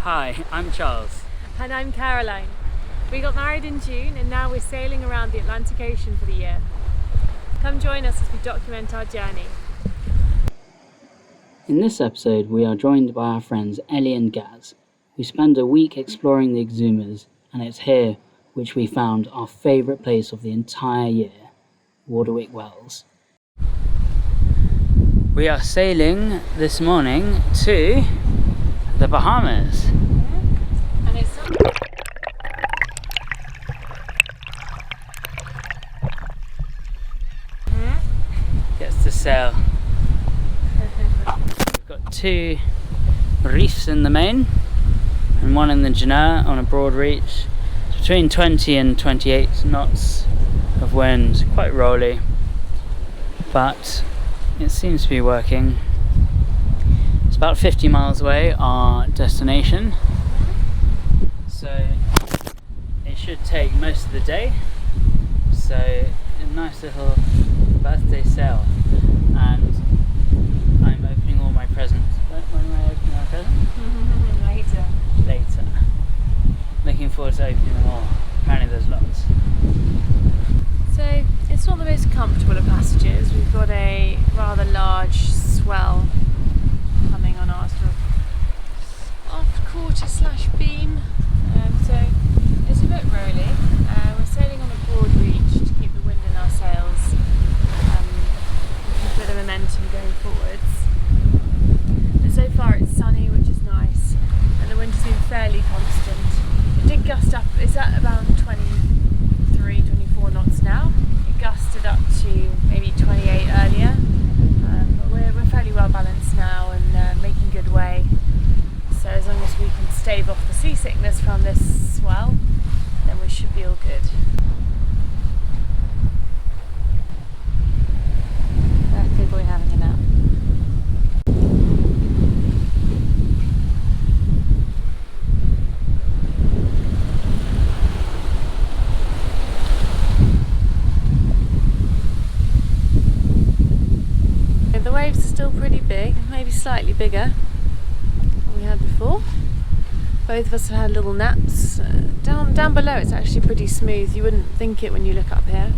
Hi, I'm Charles. And I'm Caroline. We got married in June and now we're sailing around the Atlantic Ocean for the year. Come join us as we document our journey. In this episode, we are joined by our friends Ellie and Gaz, who spend a week exploring the Exumas, and it's here which we found our favourite place of the entire year, Wardwick Wells. We are sailing this morning to the Bahamas. And it's Gets to sail. We've got 2 reefs in the main and 1 in the Genoa on a broad reach. It's between 20 and 28 knots of wind, quite rolly, but it seems to be working. It's about 50 miles away, our destination, so it should take most of the day. So a nice little birthday sail, and I'm opening all my presents. When am I opening my presents? Later. Looking forward to opening them all. Apparently there's lots. So it's not the most comfortable of passages. We've got a rather large swell coming on our sort of aft quarter / beam, so it's a bit rolly. We're sailing on a broad reach to keep the wind in our sails, a bit of momentum going forwards. But so far it's sunny, which is nice, and the wind has been fairly constant. It did gust up, it's at about 23, 24 knots now. It gusted up to maybe 28 earlier, but we're fairly well balanced now and making good way. So as long as we can stave off the seasickness from this swell, then we should be all good. Birthday boy having a nap. The waves are still pretty big, maybe slightly bigger than we had before. Both of us have had little naps. Down below it's actually pretty smooth. You wouldn't think it when you look up here.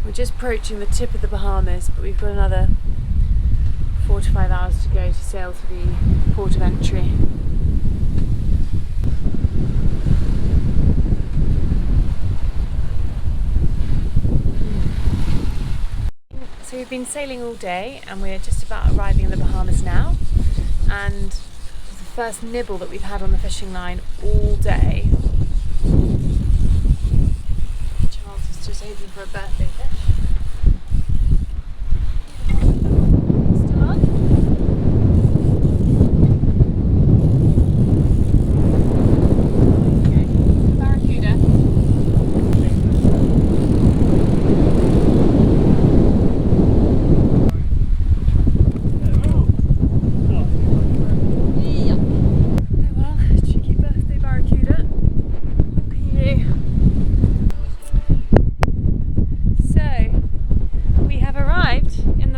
We're just approaching the tip of the Bahamas, but we've got another 4 to 5 hours to go to sail to the port of entry. So we've been sailing all day and we're just about arriving in the Bahamas now, and the first nibble that we've had on the fishing line all day. Charles is just hoping for a birthday fish. Still on? Okay. Barracuda.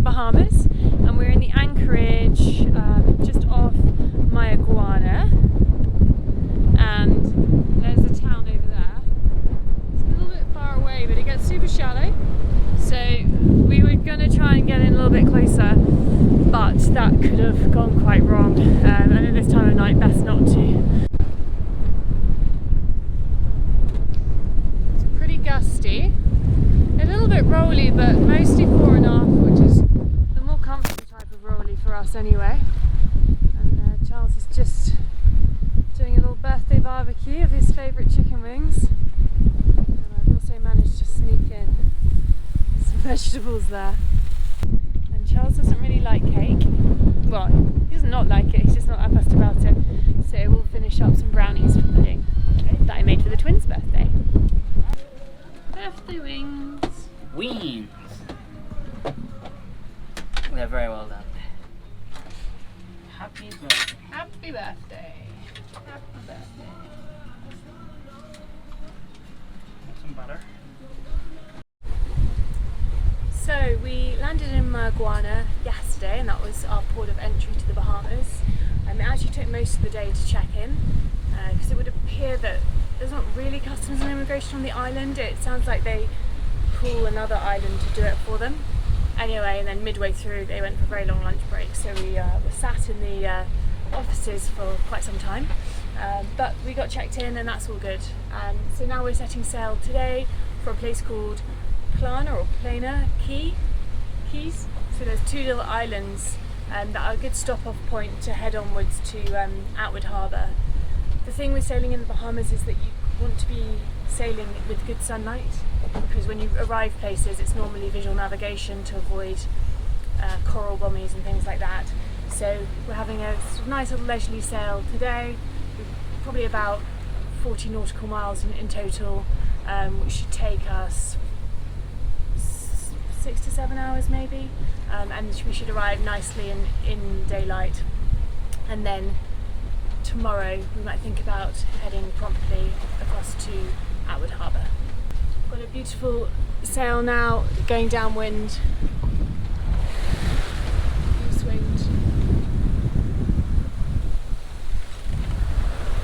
Bahamas, and we're in the anchorage just off and there's a town over there. It's a little bit far away, but it gets super shallow, so we were going to try and get in a little bit closer, but that could have gone quite wrong, and at this time of night best not to. It's pretty gusty, a little bit rolly, but mostly 4.5, which is comfortable type of rolly for us anyway. And Charles is just doing a little birthday barbecue of his favourite chicken wings, and I've also managed to sneak in some vegetables there. And Charles doesn't really like cake. Well, he doesn't not like it, he's just not that fussed about it. So we'll finish up some brownies for pudding that I made for the twins' birthday. Birthday wings. Wings! They're very well done. Happy birthday. Happy birthday. Happy birthday. Some butter. So we landed in Guana yesterday, and that was our port of entry to the Bahamas. It actually took most of the day to check in because it would appear that there's not really customs and immigration on the island. It sounds like they call another island to do it for them. Anyway, and then midway through they went for a very long lunch break, so we were sat in the offices for quite some time, but we got checked in and that's all good. So now we're setting sail today for a place called Plana Keys. So there's two little islands that are a good stop-off point to head onwards to Outward Harbour. The thing with sailing in the Bahamas is that you want to be sailing with good sunlight, because when you arrive places it's normally visual navigation to avoid coral bommies and things like that. So we're having a sort of nice little leisurely sail today, probably about 40 nautical miles in total, which should take us 6 to 7 hours maybe, and we should arrive nicely in daylight. And then tomorrow we might think about heading promptly across to Outward Harbour. Got a beautiful sail now going downwind. East wind.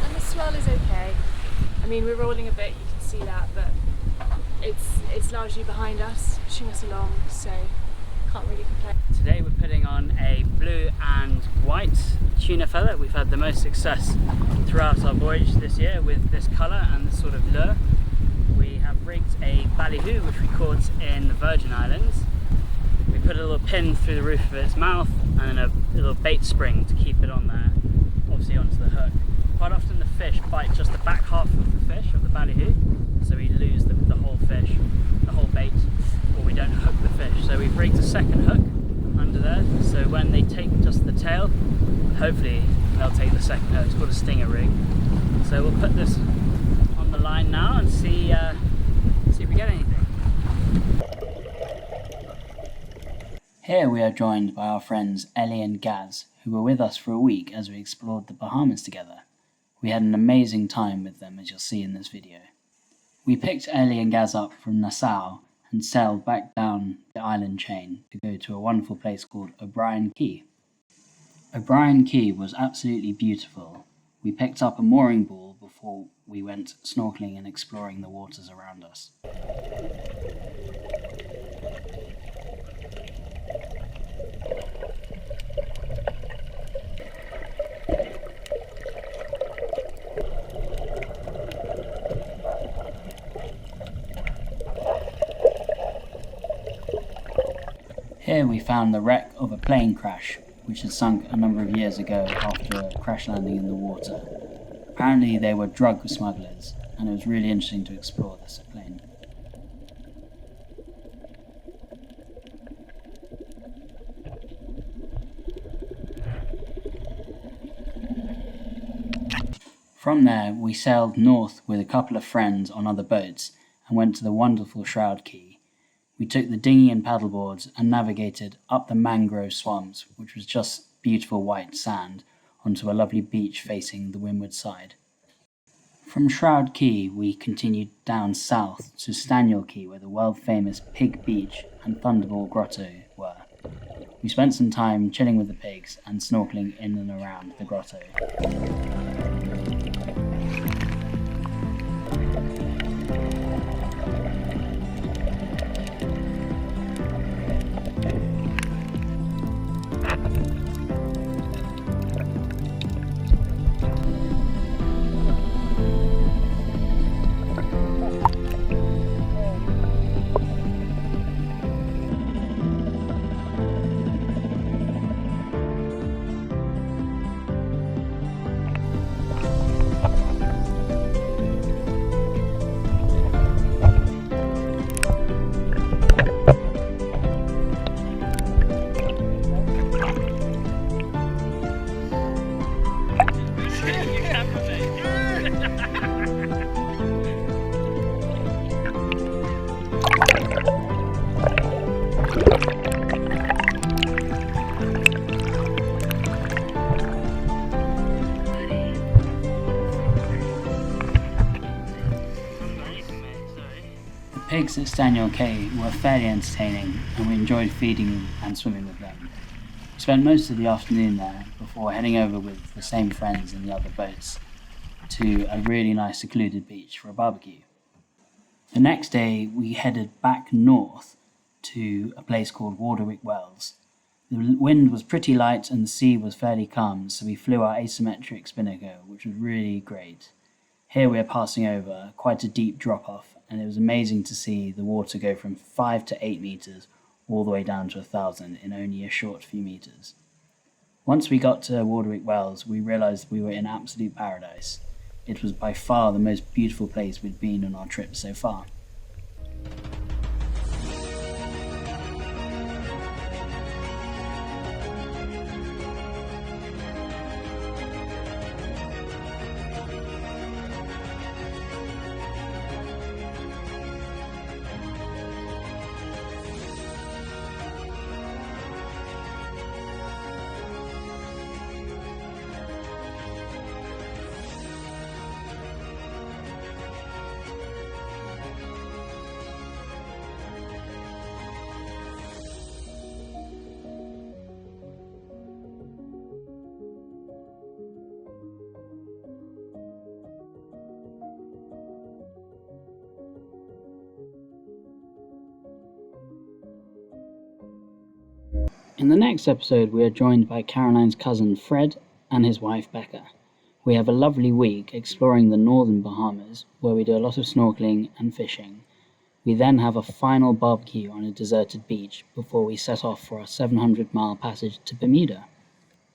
And the swell is okay. I mean, we're rolling a bit, you can see that, but it's largely behind us, pushing us along, so can't really complain. Today we're putting on a blue and white tuna feather. We've had the most success throughout our voyage this year with this colour and this sort of lure. We have rigged a ballyhoo, which we caught in the Virgin Islands. We put a little pin through the roof of its mouth and then a little bait spring to keep it on there, obviously onto the hook. Quite often the fish bite just the back half of the fish, of the ballyhoo, so we lose the whole fish, the whole bait, or we don't hook the fish. So we've rigged a second hook under there, so when they take just the tail, hopefully they'll take the second hook. It's called a stinger rig. So we'll put this on the line now and see if we get anything. Here we are joined by our friends Ellie and Gaz, who were with us for a week as we explored the Bahamas together. We had an amazing time with them, as you'll see in this video. We picked Ellie and Gaz up from Nassau and sailed back down the island chain to go to a wonderful place called O'Brien Key. O'Brien Key was absolutely beautiful. We picked up a mooring ball before we went snorkeling and exploring the waters around us. Here we found the wreck of a plane crash, which had sunk a number of years ago after a crash landing in the water. Apparently they were drug smugglers, and it was really interesting to explore this plane. From there we sailed north with a couple of friends on other boats and went to the wonderful Shroud Key. We took the dinghy and paddleboards and navigated up the mangrove swamps, which was just beautiful white sand, onto a lovely beach facing the windward side. From Shroud Key we continued down south to Staniel Key, where the world-famous Pig Beach and Thunderball Grotto were. We spent some time chilling with the pigs and snorkeling in and around the grotto. Pigs at Staniel Cay were fairly entertaining, and we enjoyed feeding and swimming with them. We spent most of the afternoon there before before heading over with the same friends in the other boats to a really nice secluded beach for a barbecue. The next day we headed back north to a place called Wardwick Wells. The wind was pretty light and the sea was fairly calm, so we flew our asymmetric spinnaker, which was really great. Here we are passing over quite a deep drop-off, and it was amazing to see the water go from 5 to 8 meters all the way down to 1,000 in only a short few meters. Once we got to Wardwick Wells, we realized we were in absolute paradise. It was by far the most beautiful place we'd been on our trip so far. In the next episode, we are joined by Caroline's cousin Fred and his wife Becca. We have a lovely week exploring the northern Bahamas, where we do a lot of snorkeling and fishing. We then have a final barbecue on a deserted beach before we set off for our 700-mile passage to Bermuda.